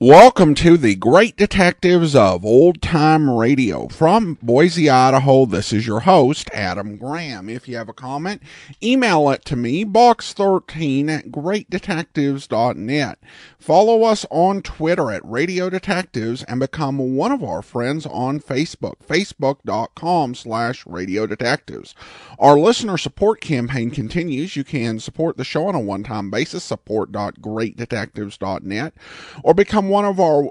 Welcome to the Great Detectives of Old Time Radio. From Boise, Idaho, this is your host, Adam Graham. If you have a comment, email it to me, box13@greatdetectives.net. Follow us on Twitter at Radio Detectives and become one of our friends on Facebook, facebook.com/Radio Detectives. Our listener support campaign continues. You can support the show on a one-time basis, support.greatdetectives.net, or become one of our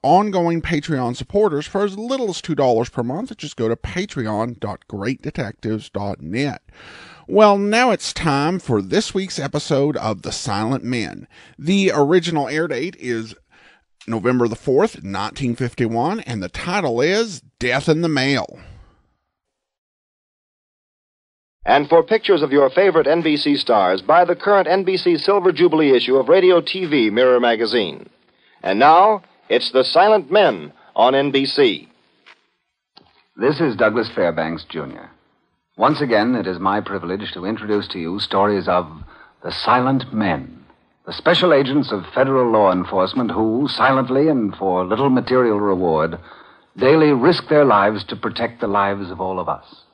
ongoing Patreon supporters for as little as $2 per month. Just go to patreon.greatdetectives.net. Well, now it's time for this week's episode of The Silent Men. The original air date is November the 4th, 1951, and the title is Death in the Mail. And for pictures of your favorite NBC stars, buy the current NBC Silver Jubilee issue of Radio TV Mirror Magazine. And now, it's The Silent Men on NBC. This is Douglas Fairbanks, Jr. Once again, it is my privilege to introduce to you stories of the Silent Men, the special agents of federal law enforcement who, silently and for little material reward, daily risk their lives to protect the lives of all of us.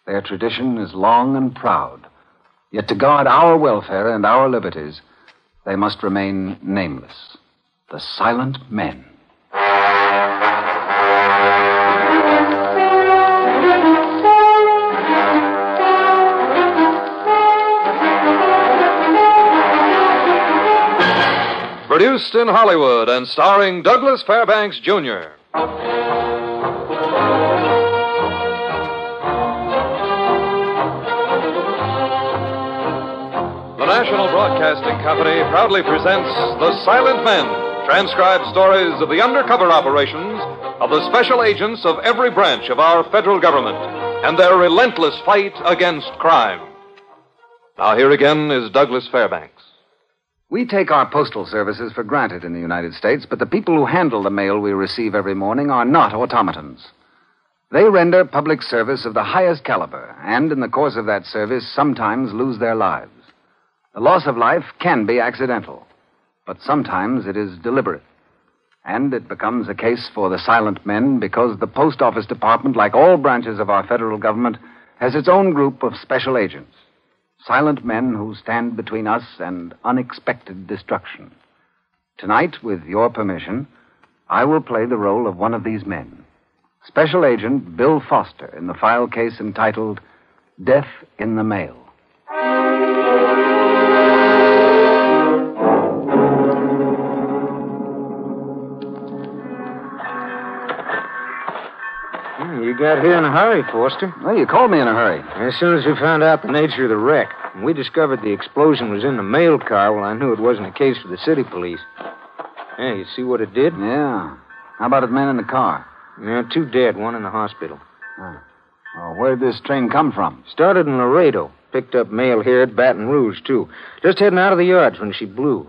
Their tradition is long and proud, yet to guard our welfare and our liberties, they must remain nameless. The Silent Men. Produced in Hollywood and starring Douglas Fairbanks, Jr. The National Broadcasting Company proudly presents The Silent Men, transcribed stories of the undercover operations of the special agents of every branch of our federal government and their relentless fight against crime. Now here again is Douglas Fairbanks. We take our postal services for granted in the United States, but the people who handle the mail we receive every morning are not automatons. They render public service of the highest caliber, and in the course of that service sometimes lose their lives. The loss of life can be accidental, but sometimes it is deliberate. And it becomes a case for the Silent Men because the Post Office Department, like all branches of our federal government, has its own group of special agents. Silent men who stand between us and unexpected destruction. Tonight, with your permission, I will play the role of one of these men. Special Agent Bill Foster in the file case entitled Death in the Mail. You got here in a hurry, Foster. Well, you called me in a hurry. As soon as we found out the nature of the wreck, and we discovered the explosion was in the mail car, well, I knew it wasn't a case for the city police. Hey, you see what it did? Yeah. How about the men in the car? Yeah, 2 dead, 1 in the hospital. Well, where'd this train come from? Started in Laredo. Picked up mail here at Baton Rouge, too. Just heading out of the yards when she blew.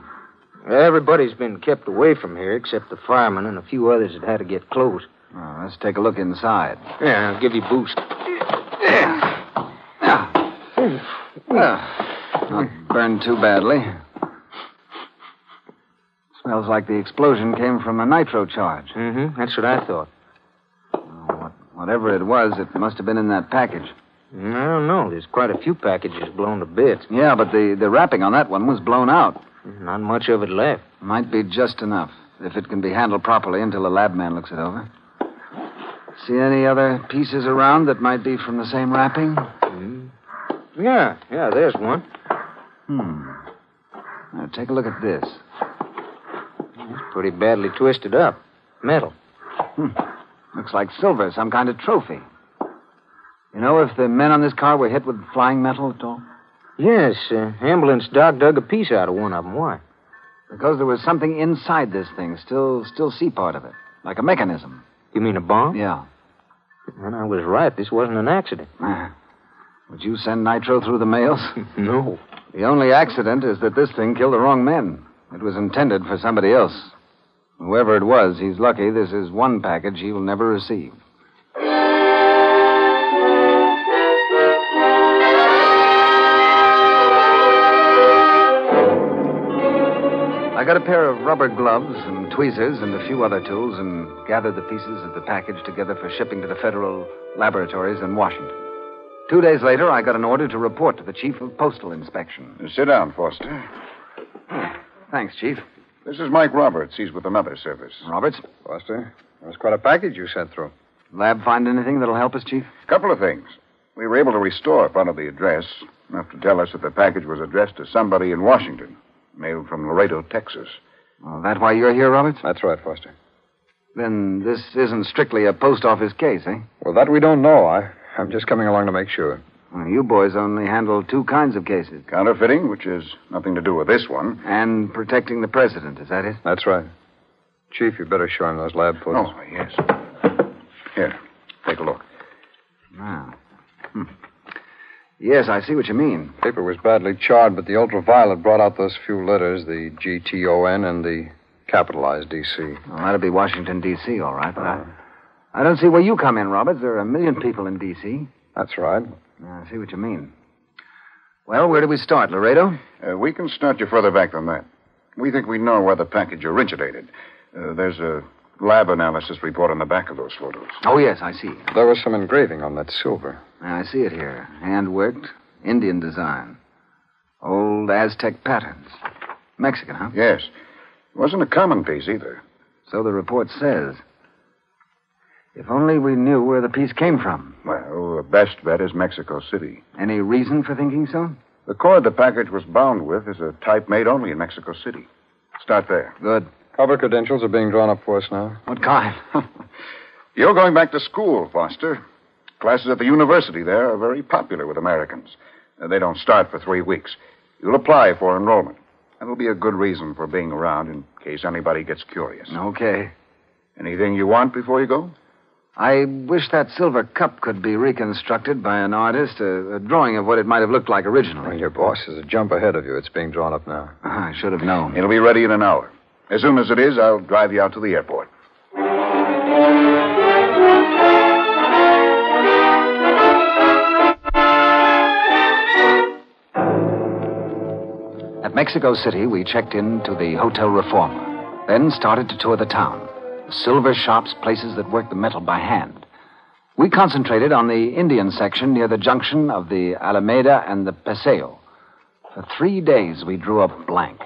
Everybody's been kept away from here except the firemen and a few others that had to get close. Oh, let's take a look inside. Yeah, I'll give you a boost. Not burned too badly. Smells like the explosion came from a nitro charge. Mm-hmm, that's what I thought. Whatever it was, it must have been in that package. I don't know. There's quite a few packages blown to bits. Yeah, but the wrapping on that one was blown out. Not much of it left. Might be just enough, if it can be handled properly until the lab man looks it over. See any other pieces around that might be from the same wrapping? Yeah, there's one. Now, take a look at this. It's pretty badly twisted up. Metal. Looks like silver, some kind of trophy. You know if the men on this car were hit with flying metal at all? Yes, ambulance doc dug a piece out of one of them. Why? Because there was something inside this thing. Still see part of it. Like a mechanism. You mean a bomb? Yeah. And I was right. This wasn't an accident. Would you send nitro through the mails? No. The only accident is that this thing killed the wrong men. It was intended for somebody else. Whoever it was, he's lucky this is one package he will never receive. I got a pair of rubber gloves and tweezers and a few other tools and gathered the pieces of the package together for shipping to the federal laboratories in Washington. 2 days later, I got an order to report to the Chief of Postal Inspection. Sit down, Foster. Thanks, Chief. This is Mike Roberts. He's with another service. Roberts, Foster, that was quite a package you sent through. lab find anything that'll help us, Chief? A couple of things. We were able to restore part of the address, enough to tell us that the package was addressed to somebody in Washington, mailed from Laredo, Texas. Oh, that why you're here, Roberts? That's right, Foster. Then this isn't strictly a post office case, eh? Well, that we don't know. I'm just coming along to make sure. Well, you boys only handle two kinds of cases. Counterfeiting, which has nothing to do with this one. And protecting the president, is that it? That's right. Chief, you better show him those lab photos. Oh, yes. Here, take a look. Ah. Yes, I see what you mean. Paper was badly charred, but the ultraviolet brought out those few letters, the GTON and the capitalized DC. Well, that'll be Washington, D.C., all right, but I don't see where you come in, Roberts. There are 1 million people in D.C. That's right. I see what you mean. Well, where do we start, Laredo? We can start you further back than that. We think we know where the package originated. There's a lab analysis report on the back of those photos. Oh, yes, I see. There was some engraving on that silver. I see it here. Hand-worked, Indian design. Old Aztec patterns. Mexican, huh? Yes. It wasn't a common piece either. So the report says. If only we knew where the piece came from. Well, the best bet is Mexico City. Any reason for thinking so? The cord the package was bound with is a type made only in Mexico City. Start there. Good. Cover credentials are being drawn up for us now. What kind? You're going back to school, Foster. Classes at the university there are very popular with Americans. They don't start for 3 weeks. You'll apply for enrollment. That'll be a good reason for being around in case anybody gets curious. Okay. Anything you want before you go? I wish that silver cup could be reconstructed by an artist, a drawing of what it might have looked like originally. Well, your boss is a jump ahead of you. It's being drawn up now. I should have known. It'll be ready in an hour. As soon as it is, I'll drive you out to the airport. At Mexico City, we checked into the Hotel Reforma, then started to tour the town. Silver shops, places that work the metal by hand. We concentrated on the Indian section near the junction of the Alameda and the Paseo. For 3 days, we drew a blank.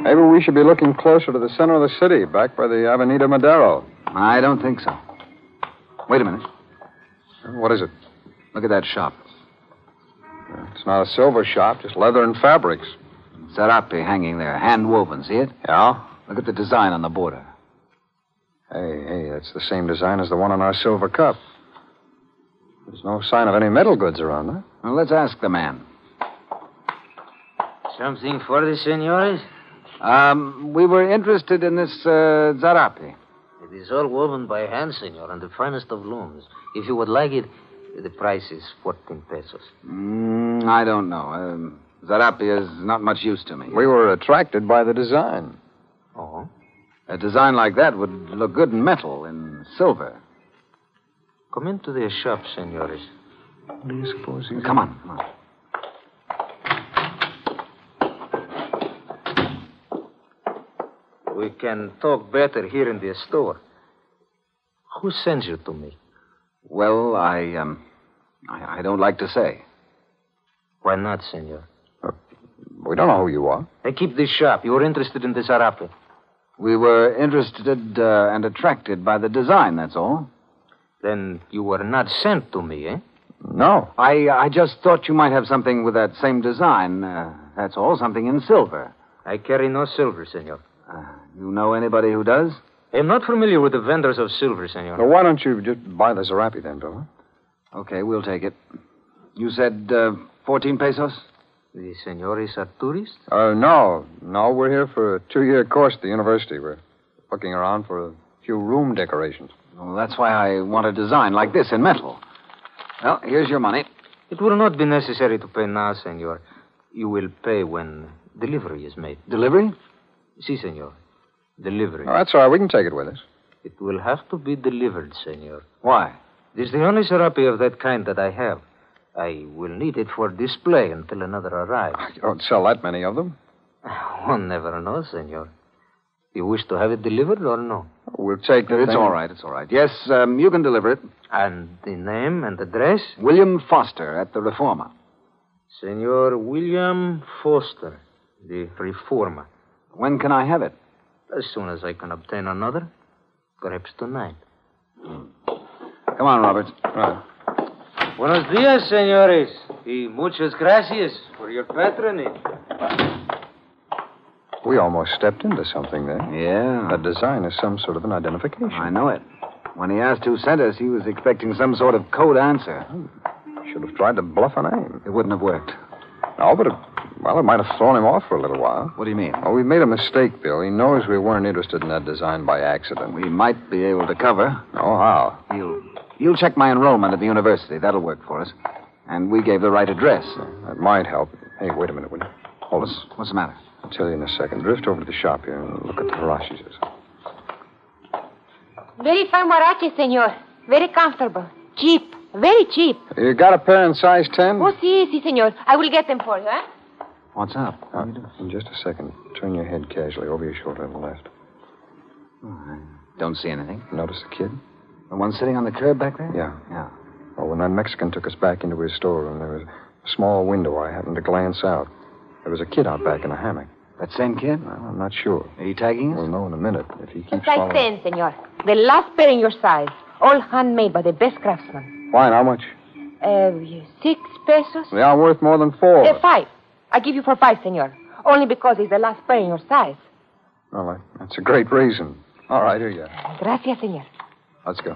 Maybe we should be looking closer to the center of the city, back by the Avenida Madero. I don't think so. Wait a minute. What is it? Look at that shop. It's not a silver shop, just leather and fabrics. Serape hanging there, hand-woven. See it? Yeah? Look at the design on the border. Hey, that's the same design as the one on our silver cup. There's no sign of any metal goods around, huh? Well, let's ask the man. Something for the senores? We were interested in this zarape. It is all woven by hand, senor, and the finest of looms. If you would like it, the price is 14 pesos. I don't know. Zarape is not much use to me. We were attracted by the design. Oh? A design like that would look good in metal, in silver. Come into the shop, senores. What do you suppose he's... Come on. We can talk better here in the store. Who sends you to me? Well, I don't like to say. Why not, senor? We don't know who you are. I keep this shop. You were interested in the zarape. We were interested and attracted by the design, that's all. Then you were not sent to me, eh? No. I just thought you might have something with that same design. That's all, something in silver. I carry no silver, senor. You know anybody who does? I'm not familiar with the vendors of silver, senor. Well, why don't you just buy the Zarape then, Bill? Okay, we'll take it. You said 14 pesos? The senores are tourists? No, we're here for a 2-year course at the university. We're looking around for a few room decorations. Well, that's why I want a design like this in metal. Well, here's your money. It will not be necessary to pay now, senor. You will pay when delivery is made. Delivery? Si, senor. Delivery. Oh, that's all right. We can take it with us. It will have to be delivered, senor. Why? This is the only serape of that kind that I have. I will need it for display until another arrives. You don't sell that many of them. One never knows, senor. You wish to have it delivered or no? We'll take the It's thing. all right, it's all right. Yes, you can deliver it. And the name and address? William Foster at the Reformer. Senor William Foster, the Reformer. When can I have it? As soon as I can obtain another. Perhaps tonight. Come on, Roberts. Right. Buenos dias, senores. Y muchas gracias for your patronage. We almost stepped into something there. Yeah. That design is some sort of an identification. I know it. When he asked who sent us, he was expecting some sort of code answer. Should have tried to bluff a name. It wouldn't have worked. No, but it might have thrown him off for a little while. What do you mean? Oh, we made a mistake, Bill. He knows we weren't interested in that design by accident. We might be able to cover. Oh, how? You'll check my enrollment at the university. That'll work for us. And we gave the right address. That might help. Hey, wait a minute, will you? Hold us. What's the matter? I'll tell you in a second. Drift over to the shop here and look at the Hirashis. Very fine huarache, senor. Very comfortable. Cheap. Very cheap. You got a pair in size 10? Oh, si, senor. I will get them for you, eh? What's up? In just a second. Turn your head casually over your shoulder to the left. I don't see anything. Notice the kid? The one sitting on the curb back there? Yeah. Yeah. Well, when that Mexican took us back into his storeroom, there was a small window I happened to glance out. There was a kid out back in a hammock. That same kid? Well, I'm not sure. Are you tagging us? We'll know in a minute if he keeps Size following. 10, senor. The last pair in your size. All handmade by the best craftsman. Fine, how much? 6 pesos? They are worth more than 4. 5. I give you for 5, senor. Only because it's the last pair in your size. Well, that's a great reason. All right, here you are. Gracias, senor. Let's go.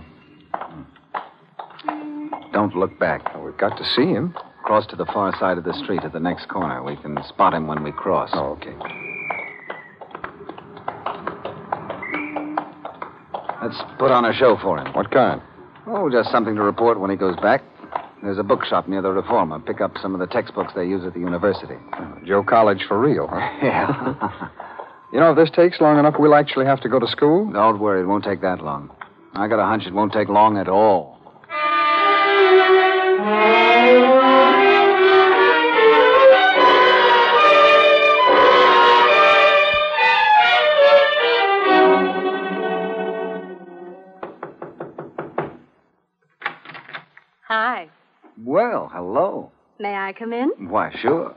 Don't look back. Well, we've got to see him. Cross to the far side of the street at the next corner. We can spot him when we cross. Oh, okay. Let's put on a show for him. What kind? Oh, just something to report when he goes back. There's a bookshop near the Reformer. Pick up some of the textbooks they use at the university. Joe College for real, huh? Yeah. You know, if this takes long enough, we'll actually have to go to school. Don't worry, it won't take that long. I got a hunch it won't take long at all. Hi. Well, hello. May I come in? Why, sure.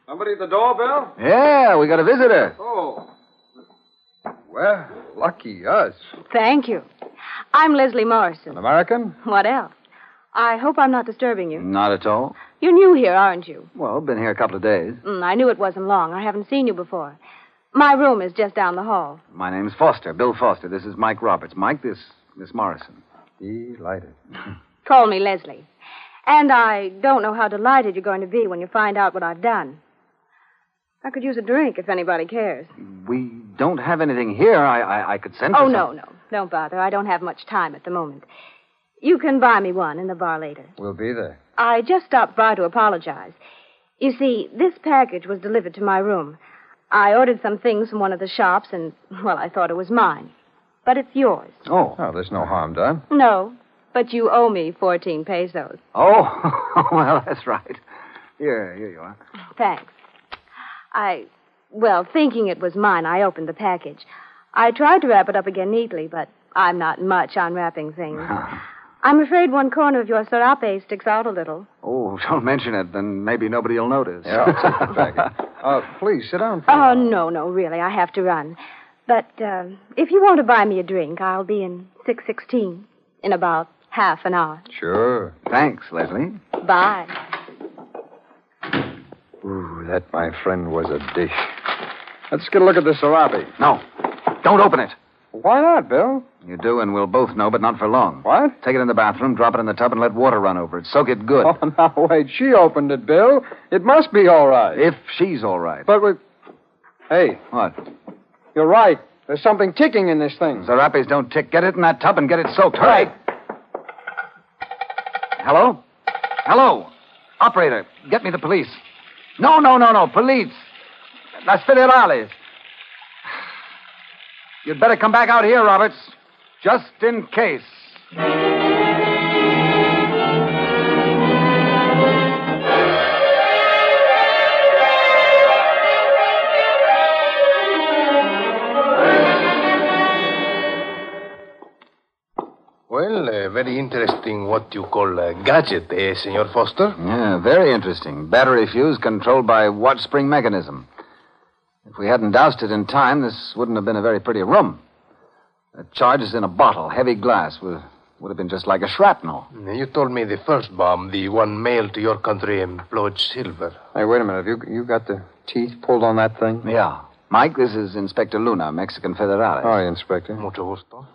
Somebody at the door, Bill? Yeah, we got a visitor. Oh. Well, lucky us. Thank you. I'm Leslie Morrison. An American? What else? I hope I'm not disturbing you. Not at all. You're new here, aren't you? Well, been here a couple of days. I knew it wasn't long. I haven't seen you before. My room is just down the hall. My name's Foster, Bill Foster. This is Mike Roberts. Mike, this Miss Morrison. Delighted. Call me Leslie. And I don't know how delighted you're going to be when you find out what I've done. I could use a drink if anybody cares. We don't have anything here. I could send for Oh, some. no. Don't bother. I don't have much time at the moment. You can buy me one in the bar later. We'll be there. I just stopped by to apologize. You see, this package was delivered to my room. I ordered some things from one of the shops, and, well, I thought it was mine. But it's yours. Oh. Oh, there's no harm done. No, but you owe me 14 pesos. Oh, well, that's right. Here you are. Thanks. Thinking it was mine, I opened the package. I tried to wrap it up again neatly, but I'm not much on wrapping things. I'm afraid one corner of your serape sticks out a little. Oh, don't mention it, then maybe nobody will notice. Yeah, I'll take the package. Please, sit down for Oh, no, really, I have to run. But if you want to buy me a drink, I'll be in 616 in about half an hour. Sure. Thanks, Leslie. Bye. Ooh, that, my friend, was a dish. Let's get a look at the serape. No, don't open it. Why not, Bill? You do, and we'll both know, but not for long. What? Take it in the bathroom, drop it in the tub, and let water run over it. Soak it good. Oh, now, wait. She opened it, Bill. It must be all right. If she's all right. But we... Hey, What? you're right. There's something ticking in this thing. Serapes don't tick. Get it in that tub and get it soaked. Hurry. Hello? Hello? Operator, get me the police. No. Police. Las Federales. You'd better come back out here, Roberts. Just in case. very interesting what you call a gadget, Senor Foster? Yeah, very interesting. Battery fuse controlled by watch spring mechanism. If we hadn't doused it in time, this wouldn't have been a very pretty room. The charge is in a bottle, heavy glass, would have been just like a shrapnel. You told me the first bomb, the one mailed to your country, employed silver. Hey, wait a minute. Have you got the teeth pulled on that thing? Yeah. Mike, this is Inspector Luna, Mexican Federales. Hi, Inspector. Mucho gusto.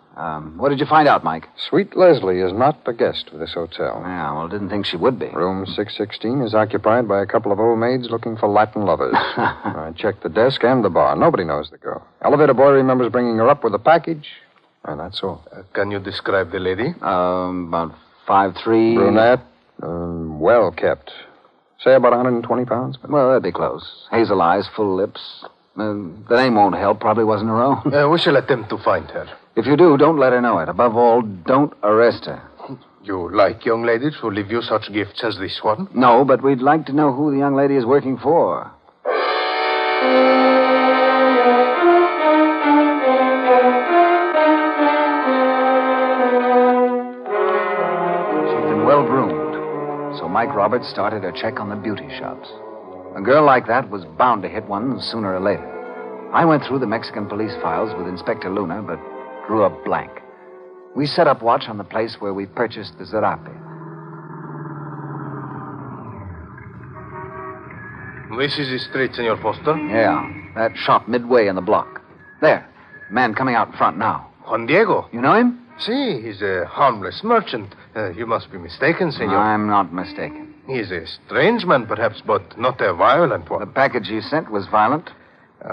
What did you find out, Mike? Sweet Leslie is not a guest of this hotel. Yeah, well, didn't think she would be. Room 616 is occupied by a couple of old maids looking for Latin lovers. I checked the desk and the bar. Nobody knows the girl. Elevator boy remembers bringing her up with a package, and that's all. Can you describe the lady? About 5'3". Brunette, well kept. Say about 120 pounds. Well, that'd be close. Hazel eyes, full lips. The name won't help. Probably wasn't her own. We shall attempt to find her. If you do, don't let her know it. Above all, don't arrest her. You like young ladies who leave you such gifts as this one? No, but we'd like to know who the young lady is working for. She'd been well-groomed, so Mike Roberts started a check on the beauty shops. A girl like that was bound to hit one sooner or later. I went through the Mexican police files with Inspector Luna, but drew a blank. We set up watch on the place where we purchased the Zarape. This is the street, Senor Foster. Yeah, that shop midway in the block. There, man coming out in front now. Juan Diego. You know him? See, he's a harmless merchant. You must be mistaken, Senor. I'm not mistaken. He's a strange man, perhaps, but not a violent one. The package you sent was violent?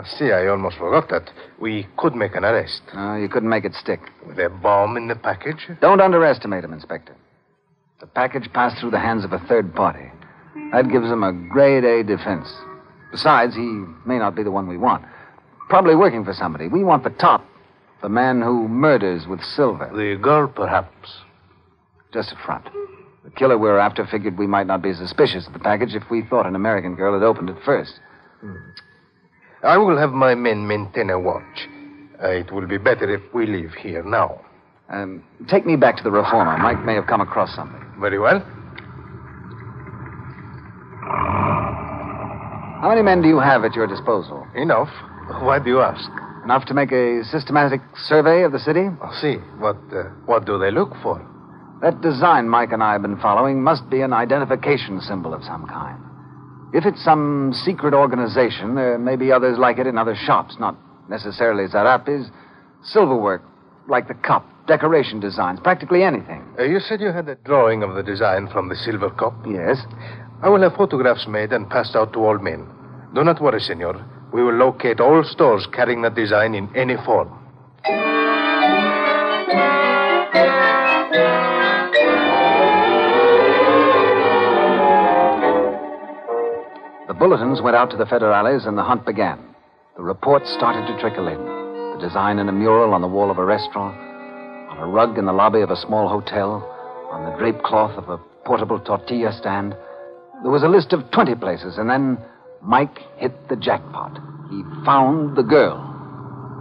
See, I almost forgot that. We could make an arrest. You couldn't make it stick. With a bomb in the package? Don't underestimate him, Inspector. The package passed through the hands of a third party. That gives him a grade A defense. Besides, he may not be the one we want. Probably working for somebody. We want the top. The man who murders with silver. The girl, perhaps. Just a front. The killer we're after figured we might not be suspicious of the package if we thought an American girl had opened it first. I will have my men maintain a watch. It will be better if we leave here now. Take me back to the reformer. Mike may have come across something. Very well. How many men do you have at your disposal? Enough. Why do you ask? Enough to make a systematic survey of the city? See. What do they look for? That design Mike and I have been following must be an identification symbol of some kind. If it's some secret organization, there may be others like it in other shops, not necessarily Zarapis. Silverwork, like the cup, decoration designs, practically anything. You said you had a drawing of the design from the silver cup? Yes. I will have photographs made and passed out to all men. Do not worry, senor. We will locate all stores carrying that design in any form. The bulletins went out to the Federales and the hunt began. The reports started to trickle in. The design in a mural on the wall of a restaurant, on a rug in the lobby of a small hotel, on the draped cloth of a portable tortilla stand. There was a list of 20 places, and then Mike hit the jackpot. He found the girl.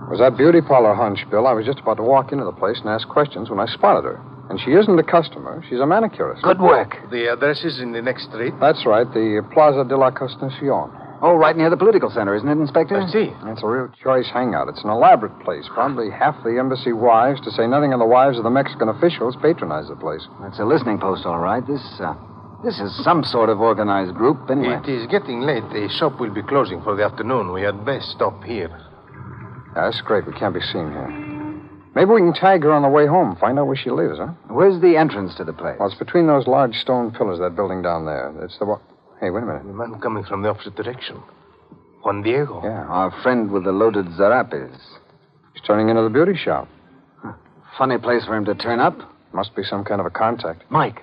It was that beauty parlor hunch, Bill. I was just about to walk into the place and ask questions when I spotted her. And she isn't a customer. She's a manicurist. Good work. The address is in the next street? That's right, the Plaza de la Constitucion. Oh, right near the political center, isn't it, Inspector? I see. It's a real choice hangout. It's an elaborate place. Probably half the embassy wives, to say nothing of the wives of the Mexican officials, patronize the place. That's a listening post, all right. This is some sort of organized group, anyway. It is getting late. The shop will be closing for the afternoon. We had best stop here. Yeah, that's great. We can't be seen here. Maybe we can tag her on the way home, find out where she lives, huh? Where's the entrance to the place? Well, it's between those large stone pillars, that building down there. It's the one... Hey, wait a minute. The man coming from the opposite direction. Juan Diego. Yeah. Our friend with the loaded zarapes. He's turning into the beauty shop. Funny place for him to turn up. Must be some kind of a contact. Mike,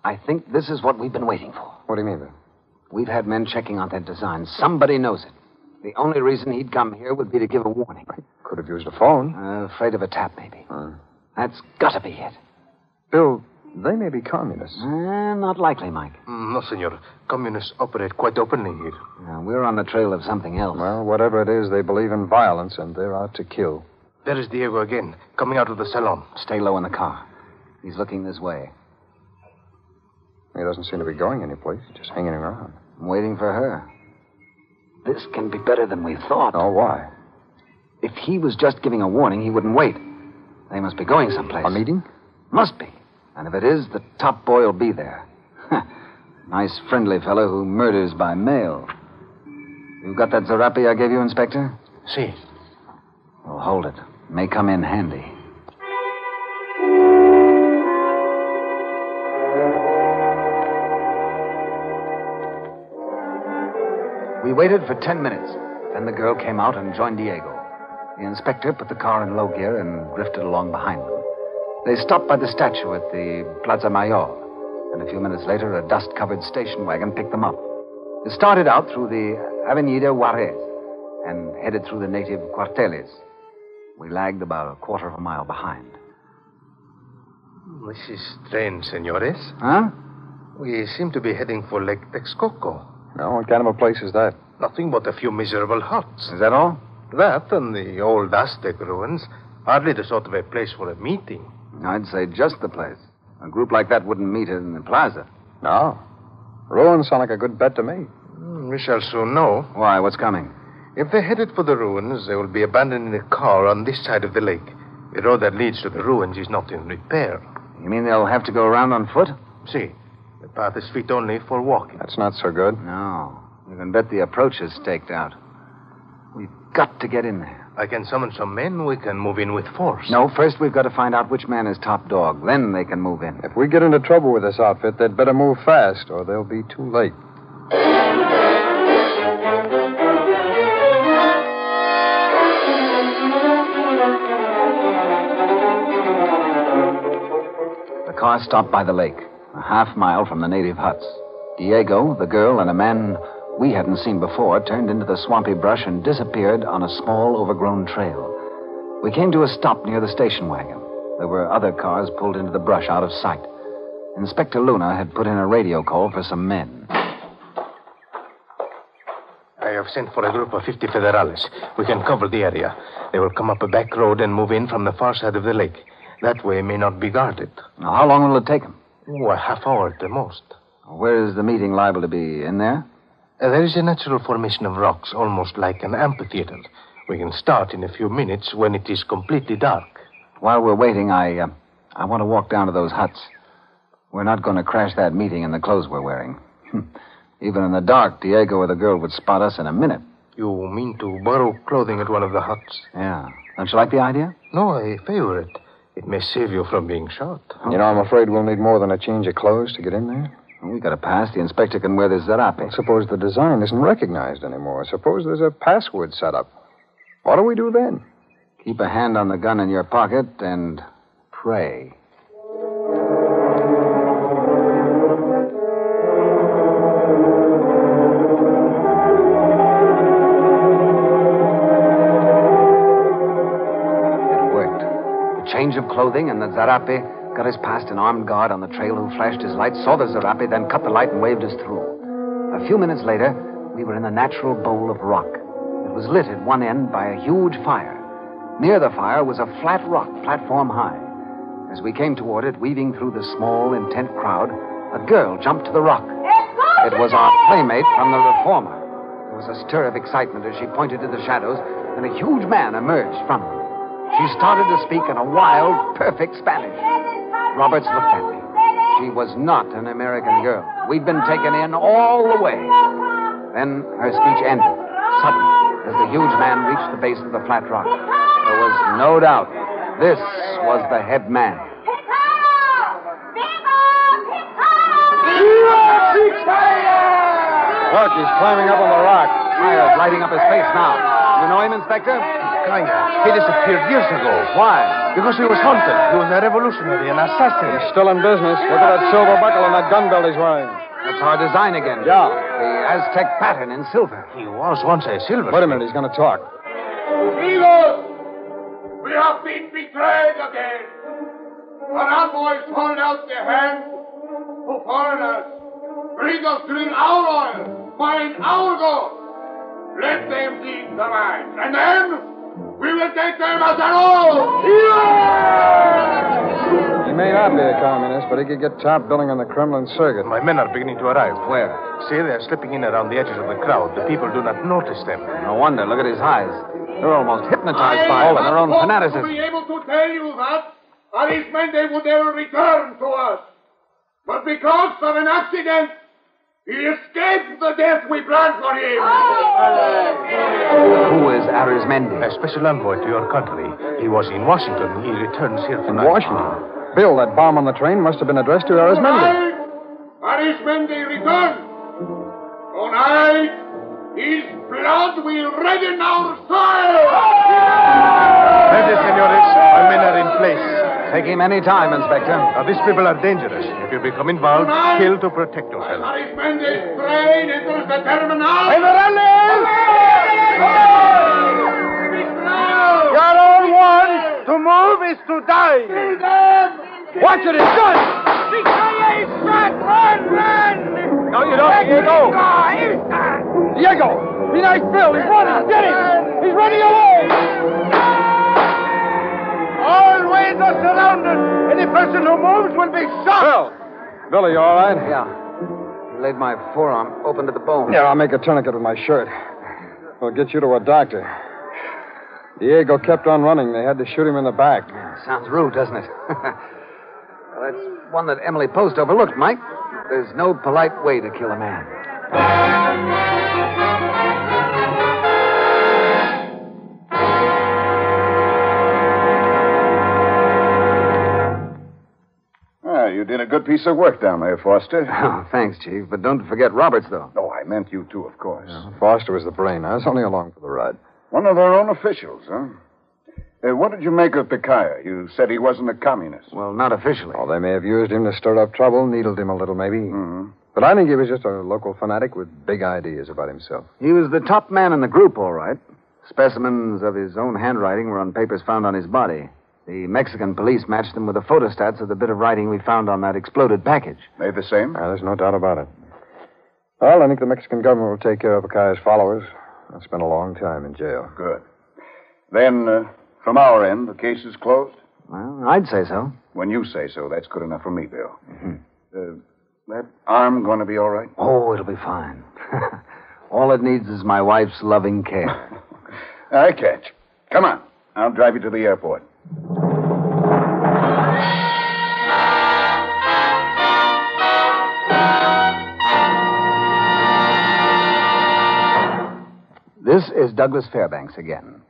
I think this is what we've been waiting for. What do you mean, Bill? We've had men checking on that design. Somebody knows it. The only reason he'd come here would be to give a warning. Could have used a phone. Afraid of a tap, maybe. That's got to be it. Bill, they may be communists. Not likely, Mike. No, senor. Communists operate quite openly here. We're on the trail of something else. Well, whatever it is, they believe in violence, and they're out to kill. There is Diego again, coming out of the salon. Stay low in the car. He's looking this way. He doesn't seem to be going anyplace. He's just hanging around. I'm waiting for her. This can be better than we thought. Oh, why? If he was just giving a warning, he wouldn't wait. They must be going someplace. A meeting? Must be. And if it is, the top boy will be there. Nice, friendly fellow who murders by mail. You got that Zarapi I gave you, Inspector? See. Well, hold it. May come in handy. We waited for 10 minutes. Then the girl came out and joined Diego. The inspector put the car in low gear and drifted along behind them. They stopped by the statue at the Plaza Mayor, and a few minutes later, a dust-covered station wagon picked them up. It started out through the Avenida Juarez and headed through the native cuarteles. We lagged about a quarter of a mile behind. This is strange, senores. Huh? We seem to be heading for Lake Texcoco. Now, what kind of a place is that? Nothing but a few miserable huts. Is that all? That and the old Aztec ruins. Hardly the sort of a place for a meeting. I'd say just the place. A group like that wouldn't meet in the plaza. No. Ruins sound like a good bet to me. We shall soon know. Why? What's coming? If they're headed for the ruins, they will be abandoning the car on this side of the lake. The road that leads to the ruins is not in repair. You mean they'll have to go around on foot? See, the path is fit only for walking. That's not so good. No. You can bet the approach is staked out. We've got to get in there. I can summon some men. We can move in with force. No, first we've got to find out which man is top dog. Then they can move in. If we get into trouble with this outfit, they'd better move fast, or they'll be too late. The car stopped by the lake, a half mile from the native huts. Diego, the girl, and a man we hadn't seen before turned into the swampy brush and disappeared on a small, overgrown trail. We came to a stop near the station wagon. There were other cars pulled into the brush out of sight. Inspector Luna had put in a radio call for some men. I have sent for a group of 50 federales. We can cover the area. They will come up a back road and move in from the far side of the lake. That way may not be guarded. Now, how long will it take them? Oh, a half hour at the most. Where is the meeting liable to be? In there? There is a natural formation of rocks, almost like an amphitheater. We can start in a few minutes when it is completely dark. While we're waiting, I want to walk down to those huts. We're not going to crash that meeting in the clothes we're wearing. Even in the dark, Diego or the girl would spot us in a minute. You mean to borrow clothing at one of the huts? Yeah. Don't you like the idea? No, I favor it. It may save you from being shot. You know, I'm afraid we'll need more than a change of clothes to get in there. We got a pass. The inspector can wear this Zarape. Well, suppose the design isn't recognized anymore. Suppose there's a password set up. What do we do then? Keep a hand on the gun in your pocket and pray. It worked. The change of clothing and the Zarape got us past an armed guard on the trail who flashed his light, saw the Zarape, then cut the light and waved us through. A few minutes later, we were in a natural bowl of rock. It was lit at one end by a huge fire. Near the fire was a flat rock, platform high. As we came toward it, weaving through the small, intent crowd, a girl jumped to the rock. It was our playmate from the Reformer. There was a stir of excitement as she pointed to the shadows, and a huge man emerged from them. She started to speak in a wild, perfect Spanish. Roberts looked at me. She was not an American girl. We'd been taken in all the way. Then her speech ended, suddenly, as the huge man reached the base of the flat rock. There was no doubt this was the head man. Look, he's climbing up on the rock. Fire's lighting up his face now. You know him, Inspector? Kinda. He disappeared years ago. Why? Because he was hunted. He was a revolutionary, an assassin. He's still in business. Look at that silver buckle on that gun belt he's wearing. That's our design again. Yeah. The Aztec pattern in silver. He was once a silver. Wait a minute, he's going to talk. Amigos, we have been betrayed again. Our envoys hold out their hands to foreigners. Bring us drink our oil, mine our gold. Let them lead the mine, and then we will take them as an oath. He may not be a communist, but he could get top billing on the Kremlin circuit. My men are beginning to arrive. Where? See, they're slipping in around the edges of the crowd. The people do not notice them. No wonder. Look at his eyes. They're almost hypnized by him and their own fanaticism. I be able to tell you that Arismendi would ever return to us. But because of an accident, he escaped the death we planned for him. Who is Arismendi? A special envoy to your country. He was in Washington. He returns here In tonight. Washington? Bill, that bomb on the train must have been addressed to Arismendi. Tonight, Arismendi returns. Tonight, his blood will redden our soil. Ready, senores. Our men are in place. Take him any time, Inspector. Now, these people are dangerous. If you become involved, kill to protect yourself. Arismendi's train enters the terminal. Your own one. To move is to die. Kill them! Watch it, it's done! Run! No, you don't, Diego. Diego! Be nice, Bill. He's running. Get him! He's running away! All ways are surrounded. Any person who moves will be shot. Bill, are you all right? Yeah. He laid my forearm open to the bone. Yeah, I'll make a tourniquet with my shirt. We'll get you to a doctor. Diego kept on running. They had to shoot him in the back. Sounds rude, doesn't it? Well, that's one that Emily Post overlooked, Mike. There's no polite way to kill a man. You did a good piece of work down there, Foster. Oh, thanks, Chief. But don't forget Roberts, though. Oh, I meant you too, of course. Foster was the brain. I was only along for the ride. One of their own officials, huh? What did you make of Picaya? You said he wasn't a communist. Well, not officially. Oh, they may have used him to stir up trouble, needled him a little, maybe. Mm-hmm. But I think he was just a local fanatic with big ideas about himself. He was the top man in the group, all right. Specimens of his own handwriting were on papers found on his body. The Mexican police matched them with the photostats of the bit of writing we found on that exploded package. They the same? There's no doubt about it. Well, I think the Mexican government will take care of Picaya's followers. I spent a long time in jail. Good. Then, from our end, the case is closed? Well, I'd say so. When you say so, that's good enough for me, Bill. Mm-hmm. That arm going to be all right? Oh, it'll be fine. All it needs is my wife's loving care. I catch. Come on. I'll drive you to the airport. This is Douglas Fairbanks again.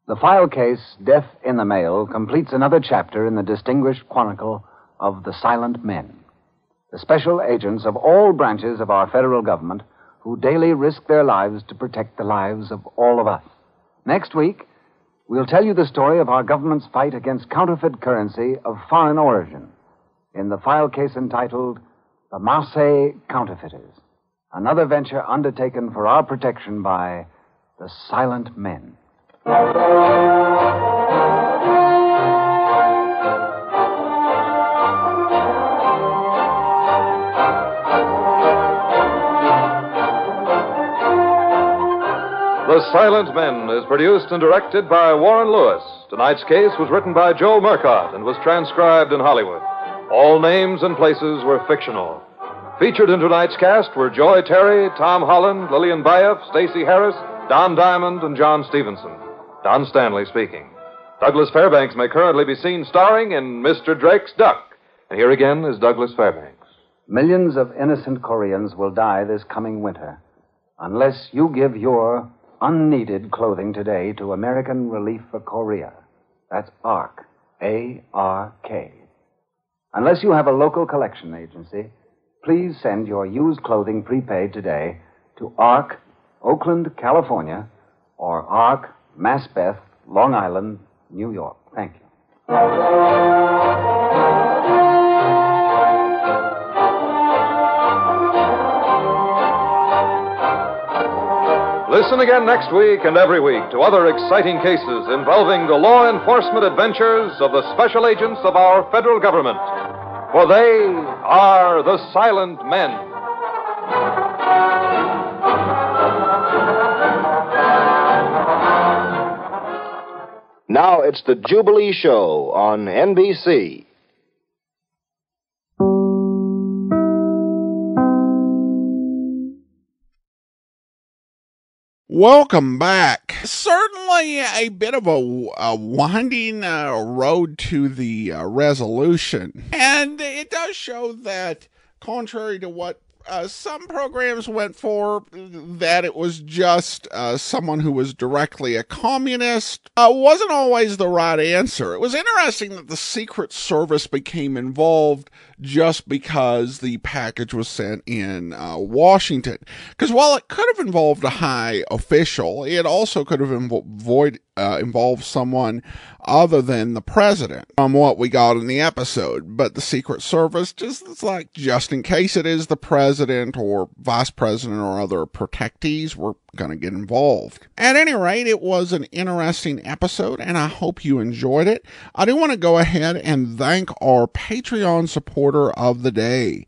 The file case, Death in the Mail, completes another chapter in the distinguished chronicle of the Silent Men, the special agents of all branches of our federal government who daily risk their lives to protect the lives of all of us. Next week, we'll tell you the story of our government's fight against counterfeit currency of foreign origin in the file case entitled The Marseille Counterfeiters, another venture undertaken for our protection by the Silent Men. The Silent Men is produced and directed by Warren Lewis. Tonight's case was written by Joe Murcott and was transcribed in Hollywood. All names and places were fictional. Featured in tonight's cast were Joy Terry, Tom Holland, Lillian Baeff, Stacey Harris, Don Diamond, and John Stevenson. Don Stanley speaking. Douglas Fairbanks may currently be seen starring in Mr. Drake's Duck. And here again is Douglas Fairbanks. Millions of innocent Koreans will die this coming winter unless you give your unneeded clothing today to American Relief for Korea. That's ARK, A-R-K. Unless you have a local collection agency, please send your used clothing prepaid today to ARK, Oakland, California, or ARK, Maspeth, Long Island, New York. Thank you. Listen again next week and every week to other exciting cases involving the law enforcement adventures of the special agents of our federal government. For they are the Silent Men. Now it's the Jubilee Show on NBC. Welcome back. Certainly a bit of a winding road to the resolution. And it does show that, contrary to what some programs went for, that it was just someone who was directly a communist, wasn't always the right answer. It was interesting that the Secret Service became involved just because the package was sent in Washington. Because while it could have involved a high official, it also could have involved someone other than the president, from what we got in the episode. But the Secret Service just in case it is the president or vice president or other protectees, we're going to get involved. At any rate, it was an interesting episode, and I hope you enjoyed it. I do want to go ahead and thank our Patreon supporter of the day,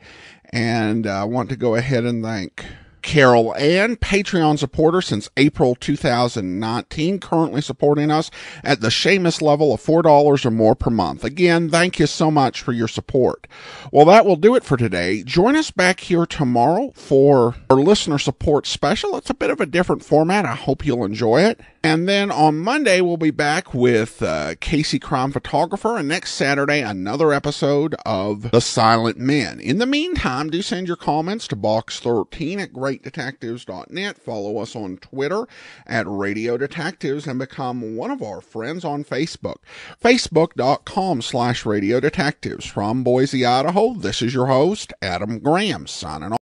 and I want to go ahead and thank Carol Ann, Patreon supporter since April 2019, currently supporting us at the Seamus level of $4 or more per month. Again, thank you so much for your support. Well, that will do it for today. Join us back here tomorrow for our listener support special. It's a bit of a different format. I hope you'll enjoy it. And then on Monday, we'll be back with Casey Crime Photographer, and next Saturday, another episode of The Silent Men. In the meantime, do send your comments to box13@greatdetectives.net. Follow us on Twitter at Radio Detectives and become one of our friends on Facebook. Facebook.com/Radio Detectives. From Boise, Idaho, this is your host, Adam Graham, signing off.